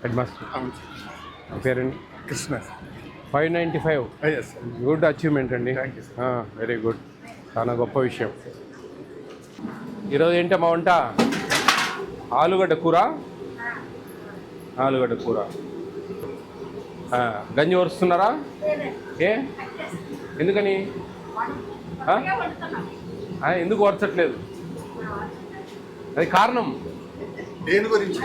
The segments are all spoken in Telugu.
Head master. పేరండి? Krishna. 595. Yes sir. Good achievement అండి. Thank you sir. Very good, చాలా గొప్ప విషయం. ఈరోజు ఏంటమ్మా వంట? ఆలుగడ్డ కూర. ఆలుగడ్డ కూర. గంజి వరుస్తున్నారా? ఏ ఎందుకని? ఎందుకు వరచట్లేదు? అది కారణం దేని గురించి?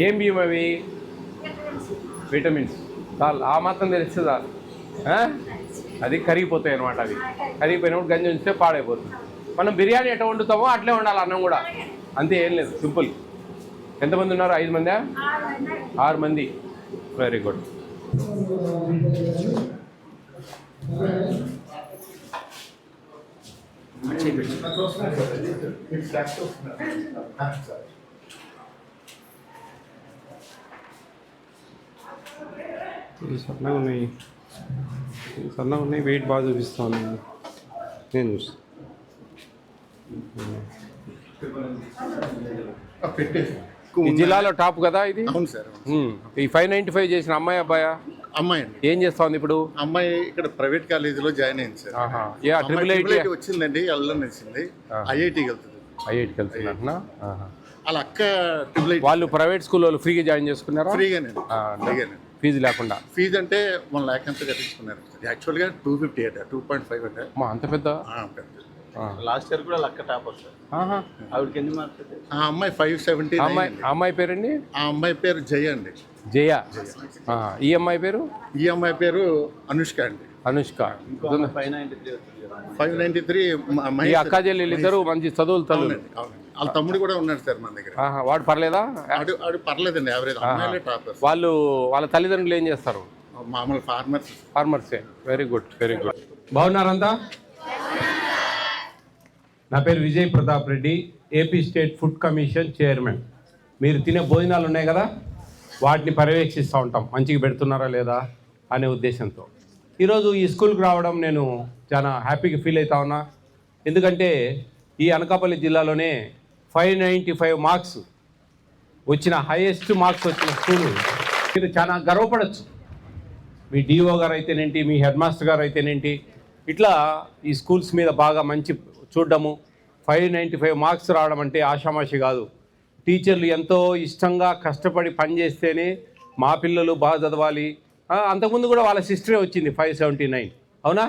ఏం బియ్యం అవి? విటమిన్స్. చాలు, ఆ మాత్రం తెలిస్తే చాలు. అది కరిగిపోతాయి అన్నమాట. అవి కరిగిపోయినప్పుడు గంజి ఉంచితే పాడైపోతుంది. మనం బిర్యానీ ఎట్లా వండుతామో అట్లే ఉండాలి, అన్నం కూడా అంతే, ఏం లేదు, సింపుల్. ఎంతమంది ఉన్నారు? 5 మందా? 6 మంది. Very good. సన్నగా ఉన్నాయి, సన్నగా ఉన్నాయి, వెయిట్ బాగా చూపిస్తాను నేను. ఈ జిల్లాలో టాప్ కదా ఇది? అవును సార్. ఈ 595 చేసిన అమ్మాయి అబ్బాయా? అమ్మాయి అండి. ఏం చేస్తా ఉంది ఇప్పుడు? అమ్మాయి ఇక్కడ ప్రైవేట్ కాలేజీలో జాయిన్ అయింది సార్. ట్రిపుల్ ఐటీ వచ్చిందండి, ఎల్ఎన్ వచ్చింది, ఐఐటీకి వెళ్తుంది. ఐఐటీకి వెళ్తున్నా? వాళ్ళ అక్క ట్రిపుల్ ఐటీ. వాళ్ళు ప్రైవేట్ స్కూల్ వాళ్ళు ఫ్రీగా జాయిన్ చేసుకున్నారా? ఫ్రీగానే. ఫీజు లేకుండా? ఫీజు అంటే 1 lakh అంతా కట్టించుకున్నారు. యాక్చువల్గా 250 అంటే 2.5 అంటే అంత పెద్ద. లాస్ట్ ఇయర్ కూడా లక్క టాప్ వస్తుంది. ఆవిడకి ఎన్ని మార్క్స్? ఆ అమ్మాయి 570. అమ్మాయి పేరండి? ఆ అమ్మాయి పేరు జయ అండి. జయ. ఈ అమ్మాయి పేరు? ఈ అమ్మాయి పేరు అనుష్క అండి. అనుష్క. 593. ఈ అక్క చెల్లెలు ఇద్దరు మంచి చదువులు తల్లు. వాళ్ళ తమ్ముడు కూడా ఉన్నాడు సార్ మన దగ్గర. వాడు పర్లేదా? ఆడు పర్లేదండి, యావరేజ్. అమ్మాయిలే టాప్. వాళ్ళ తల్లిదండ్రులు ఏం చేస్తారు? మామూలు ఫార్మర్సే. Very good, very good. బాగున్నారంతా? నా పేరు Vijay Pratap Reddy, AP state food commission chairman. మీరు తినే భోజనాలు ఉన్నాయి కదా, వాటిని పర్యవేక్షిస్తూ ఉంటాం, మంచిగా పెడుతున్నారా లేదా అనే ఉద్దేశంతో. ఈరోజు ఈ స్కూల్కి రావడం నేను చాలా హ్యాపీగా ఫీల్ అవుతా ఉన్నా. ఎందుకంటే ఈ అనకాపల్లి జిల్లాలోనే 595 మార్క్స్ వచ్చిన, హైయెస్ట్ మార్క్స్ వచ్చిన స్కూలు. మీరు చాలా గర్వపడచ్చు. మీ డిఓ గారు అయితేనేంటి, మీ హెడ్ మాస్టర్ గారు అయితేనేంటి, ఇట్లా ఈ స్కూల్స్ మీద బాగా మంచి చూడడము. 595 మార్క్స్ రావడం అంటే ఆషామాషి కాదు. టీచర్లు ఎంతో ఇష్టంగా కష్టపడి పనిచేస్తేనే మా పిల్లలు బాగా చదవాలి. అంతకుముందు కూడా వాళ్ళ సిస్టరే వచ్చింది 579, అవునా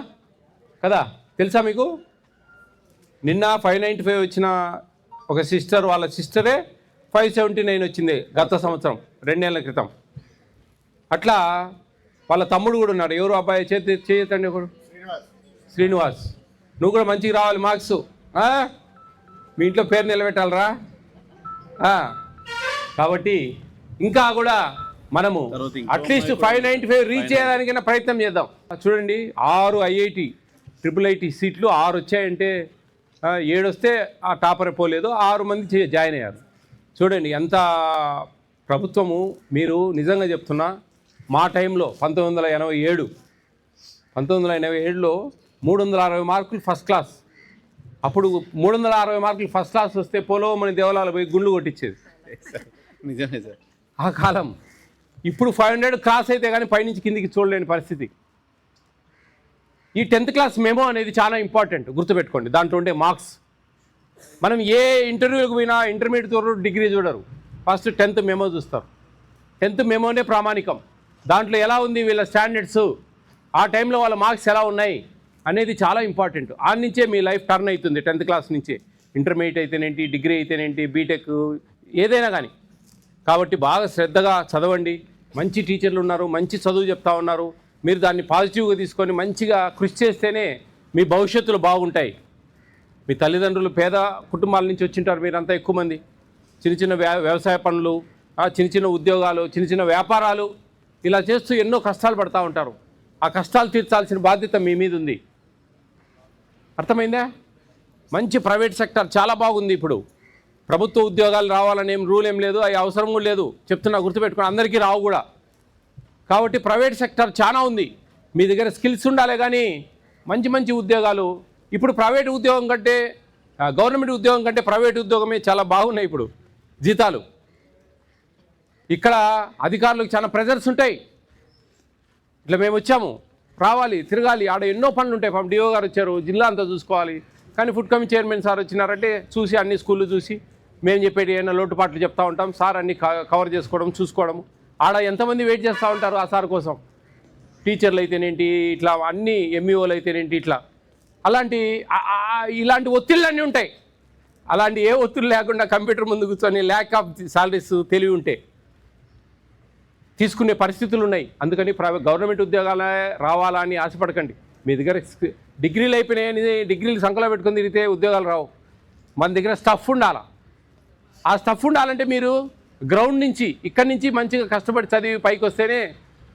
కదా? తెలుసా మీకు? నిన్న 595 వచ్చిన ఒక సిస్టర్, వాళ్ళ సిస్టరే 579 వచ్చింది గత సంవత్సరం, 2 నెలల క్రితం. అట్లా వాళ్ళ తమ్ముడు కూడా ఉన్నాడు. ఎవరు అబ్బాయి? చేయతండి ఒకడు. శ్రీనివాస్. నువ్వు కూడా మంచిగా రావాలి మార్క్స్. మీ ఇంట్లో పేరు నిలబెట్టాలరా. కాబట్టి ఇంకా కూడా మనము అట్లీస్ట్ 595 రీచ్ చేయడానికైనా ప్రయత్నం చేద్దాం. చూడండి, 6 ఐఐటి ట్రిపుల్ ఐటీ సీట్లు 6 వచ్చాయంటే, 7 వస్తే ఆ టాపర్ పోలేదు, 6 మంది జాయిన్ అయ్యారు. చూడండి ఎంత ప్రభుత్వము. మీరు నిజంగా చెప్తున్నా, మా టైంలో 1987లో 360 మార్కులు ఫస్ట్ క్లాస్. అప్పుడు 360 మార్కులు ఫస్ట్ క్లాస్ వస్తే పోలోమని దేవాలయాలు పోయి గుండ్లు కొట్టించేది. నిజమే సార్ ఆ కాలం. ఇప్పుడు 500 క్లాస్ అయితే కానీ పైనుంచి కిందికి చూడలేని పరిస్థితి. ఈ 10th క్లాస్ మెమో అనేది చాలా ఇంపార్టెంట్, గుర్తుపెట్టుకోండి. దాంట్లో ఉండే మార్క్స్, మనం ఏ ఇంటర్వ్యూకి పోయినా ఇంటర్మీడియట్ డిగ్రీ చూడరు, ఫస్ట్ 10th మెమో చూస్తారు. 10th మెమోనే ప్రామాణికం. దాంట్లో ఎలా ఉంది వీళ్ళ స్టాండర్డ్స్, ఆ టైంలో వాళ్ళ మార్క్స్ ఎలా ఉన్నాయి అనేది చాలా ఇంపార్టెంట్. ఆ నుంచే మీ లైఫ్ టర్న్ అవుతుంది. 10th క్లాస్ నుంచే ఇంటర్మీడియట్ అయితేనేంటి, డిగ్రీ అయితేనేంటి, బీటెక్ ఏదైనా కానీ. కాబట్టి బాగా శ్రద్ధగా చదవండి. మంచి టీచర్లు ఉన్నారు, మంచి చదువు చెప్తా ఉన్నారు. మీరు దాన్ని పాజిటివ్గా తీసుకొని మంచిగా కృషి చేస్తేనే మీ భవిష్యత్తులు బాగుంటాయి. మీ తల్లిదండ్రులు పేద కుటుంబాల నుంచి వచ్చింటారు, మీరంతా ఎక్కువ మంది. చిన్న చిన్న వ్యవసాయ పనులు, చిన్న చిన్న ఉద్యోగాలు, చిన్న చిన్న వ్యాపారాలు ఇలా చేస్తూ ఎన్నో కష్టాలు పడుతూ ఉంటారు. ఆ కష్టాలు తీర్చాల్సిన బాధ్యత మీ మీద ఉంది. అర్థమైందా? మంచి ప్రైవేట్ సెక్టర్ చాలా బాగుంది. ఇప్పుడు ప్రభుత్వ ఉద్యోగాలు రావాలని రూల్ ఏం లేదు, అవి అవసరం కూడా లేదు. చెప్తున్నా, గుర్తుపెట్టుకుని, అందరికీ రావు కూడా. కాబట్టి ప్రైవేట్ సెక్టర్ చాలా ఉంది. మీ దగ్గర స్కిల్స్ ఉండాలి కానీ మంచి మంచి ఉద్యోగాలు. ఇప్పుడు ప్రైవేట్ ఉద్యోగం కంటే, గవర్నమెంట్ ఉద్యోగం కంటే ప్రైవేట్ ఉద్యోగమే చాలా బాగున్నాయి ఇప్పుడు జీతాలు. ఇక్కడ అధికారులకు చాలా ప్రెజర్స్ ఉంటాయి. ఇట్లా మేము వచ్చాము, రావాలి, తిరగాలి, ఆడ ఎన్నో పనులు ఉంటాయి. పాపం డిఓ గారు వచ్చారు, జిల్లా అంతా చూసుకోవాలి. కానీ ఫుడ్ కమిటీ చైర్మన్ సార్ వచ్చినారంటే చూసి అన్ని స్కూళ్ళు చూసి మేము చెప్పేటి ఏమైనా లోటుపాట్లు చెప్తా ఉంటాం, సార్ అన్ని కవర్ చేసుకోవడం చూసుకోవడం. ఆడ ఎంతమంది వెయిట్ చేస్తూ ఉంటారు ఆ సార్ కోసం, టీచర్లు అయితేనేంటి, ఇట్లా అన్ని ఎంఈఓలు అయితేనేంటి, ఇట్లా ఇలాంటి ఒత్తిళ్ళన్నీ ఉంటాయి. అలాంటి ఏ ఒత్తిడి లేకుండా కంప్యూటర్ ముందు కూర్చొని ల్యాక్ ఆఫ్ సాలరీస్ తెలివి ఉంటే తీసుకునే పరిస్థితులు ఉన్నాయి. అందుకని గవర్నమెంట్ ఉద్యోగాలే రావాలా అని ఆశపడకండి. మీ దగ్గర డిగ్రీలు అయిపోయినాయని డిగ్రీలు సంకలో పెట్టుకుని తిరిగితే ఉద్యోగాలు రావు. మన దగ్గర స్టఫ్ ఉండాలా. ఆ స్టఫ్ ఉండాలంటే మీరు గ్రౌండ్ నుంచి ఇక్కడి నుంచి మంచిగా కష్టపడి చదివి పైకి వస్తేనే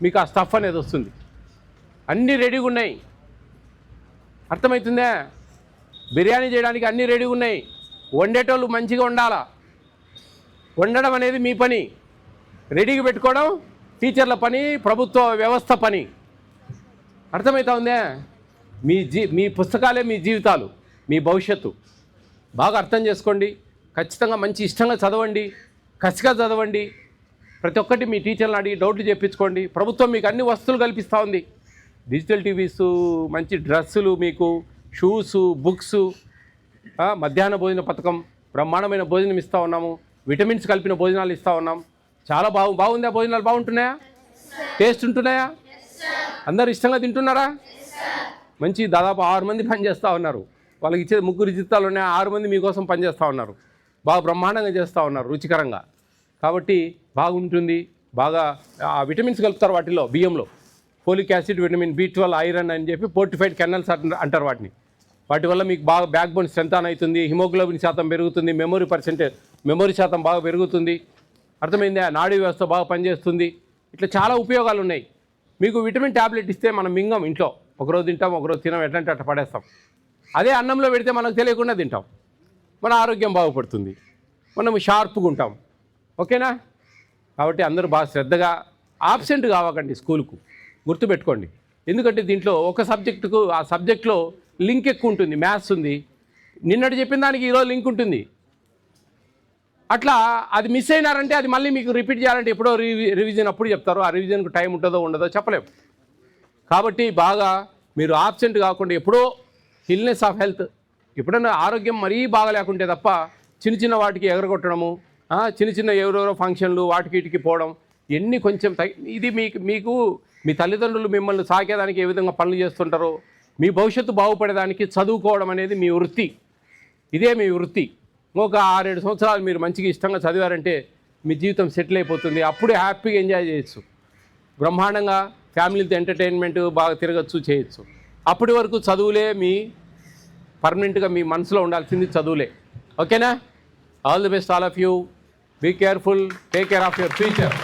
మీకు ఆ స్టఫ్ అనేది వస్తుంది. అన్నీ రెడీగా ఉన్నాయి, అర్థమవుతుందా? బిర్యానీ చేయడానికి అన్నీ రెడీగా ఉన్నాయి. వండేటోళ్ళు మంచిగా ఉండాలా. వండడం అనేది మీ పని, రెడీగా పెట్టుకోవడం టీచర్ల పని, ప్రభుత్వ వ్యవస్థ పని. అర్థమవుతా ఉందే? మీ పుస్తకాలే మీ జీవితాలు, మీ భవిష్యత్తు. బాగా అర్థం చేసుకోండి. ఖచ్చితంగా మంచి ఇష్టంగా చదవండి, కసిగా చదవండి. ప్రతి ఒక్కటి మీ టీచర్లను అడిగి డౌట్లు చెప్పించుకోండి. ప్రభుత్వం మీకు అన్ని వస్తువులు కల్పిస్తూ ఉంది. డిజిటల్ టీవీస్, మంచి డ్రెస్సులు, మీకు షూసు, బుక్స్, మధ్యాహ్న భోజన పథకం, బ్రహ్మాండమైన భోజనం ఇస్తూ ఉన్నాము. విటమిన్స్ కలిపిన భోజనాలు ఇస్తూ ఉన్నాం. చాలా బాగుందా? భోజనాలు బాగుంటున్నాయా? టేస్ట్ ఉంటున్నాయా? అందరు ఇష్టంగా తింటున్నారా? మంచి దాదాపు 6 మంది పనిచేస్తూ ఉన్నారు. వాళ్ళకి ఇచ్చే 3 జీతాలు ఉన్నాయి, 6 మంది మీకోసం పనిచేస్తూ ఉన్నారు. బాగా బ్రహ్మాండంగా చేస్తూ ఉన్నారు, రుచికరంగా. కాబట్టి బాగుంటుంది. బాగా ఆ విటమిన్స్ కలుపుతారు వాటిలో, బియ్యంలో folic acid, vitamin B12, iron అని చెప్పి ఫోర్టిఫైడ్ కెనల్స్ అంటారు వాటిని. వాటి వల్ల మీకు బాగా బ్యాక్ బోన్ స్ట్రెంత్ అవుతుంది, హిమోగ్లోబిన్ శాతం పెరుగుతుంది, మెమొరీ శాతం బాగా పెరుగుతుంది. అర్థమైందా? నాడీ వ్యవస్థ బాగా పనిచేస్తుంది. ఇట్లా చాలా ఉపయోగాలు ఉన్నాయి. మీకు విటమిన్ ట్యాబ్లెట్ ఇస్తే మనం మింగం ఇంట్లో, ఒకరోజు తింటాం, ఒకరోజు తినం, ఎట్లంటే అట్లా పడేస్తాం. అదే అన్నంలో పెడితే మనకు తెలియకుండా తింటాం, మన ఆరోగ్యం బాగుపడుతుంది, మనం షార్ప్గా ఉంటాం. ఓకేనా? కాబట్టి అందరూ బాగా శ్రద్ధగా, ఆబ్సెంట్ కావకండి స్కూల్కు, గుర్తుపెట్టుకోండి. ఎందుకంటే దీంట్లో ఒక సబ్జెక్టుకు ఆ సబ్జెక్ట్లో లింక్ ఎక్కువ ఉంటుంది. మ్యాథ్స్ ఉంది, నిన్నటి చెప్పిన దానికి ఈరోజు లింక్ ఉంటుంది. అట్లా అది మిస్ అయినారంటే అది మళ్ళీ మీకు రిపీట్ చేయాలంటే ఎప్పుడో రివిజన్ అప్పుడు చెప్తారు. ఆ రివిజన్కు టైం ఉంటుందో ఉండదో చెప్పలేము. కాబట్టి బాగా మీరు ఆబ్సెంట్ కాకుండా ఎప్పుడో ఇల్నెస్ ఆఫ్ హెల్త్, ఎప్పుడైనా ఆరోగ్యం మరీ బాగా లేకుంటే తప్ప చిన్న వాటికి ఎగరగొట్టడము, చిన్న ఎవరెవరో ఫంక్షన్లు వాటికి వీటికి పోవడం, ఎన్ని కొంచెం ఇది మీకు మీ తల్లిదండ్రులు మిమ్మల్ని సాకేదానికి ఏ విధంగా పనులు చేస్తుంటారో, మీ భవిష్యత్తు బాగుపడేదానికి చదువుకోవడం అనేది మీ వృత్తి. ఇదే మీ వృత్తి. ఒక 6-7 సంవత్సరాలు మీరు మంచిగా ఇష్టంగా చదివారంటే మీ జీవితం సెటిల్ అయిపోతుంది. అప్పుడే హ్యాపీగా ఎంజాయ్ చేయొచ్చు, బ్రహ్మాండంగా ఫ్యామిలీతో ఎంటర్టైన్మెంట్ బాగా తిరగచ్చు, చేయొచ్చు. అప్పటి వరకు చదువులే మీ పర్మనెంట్గా మీ మనసులో ఉండాల్సింది, చదువులే. ఓకేనా? All the best all of you. Be careful, take care of your future.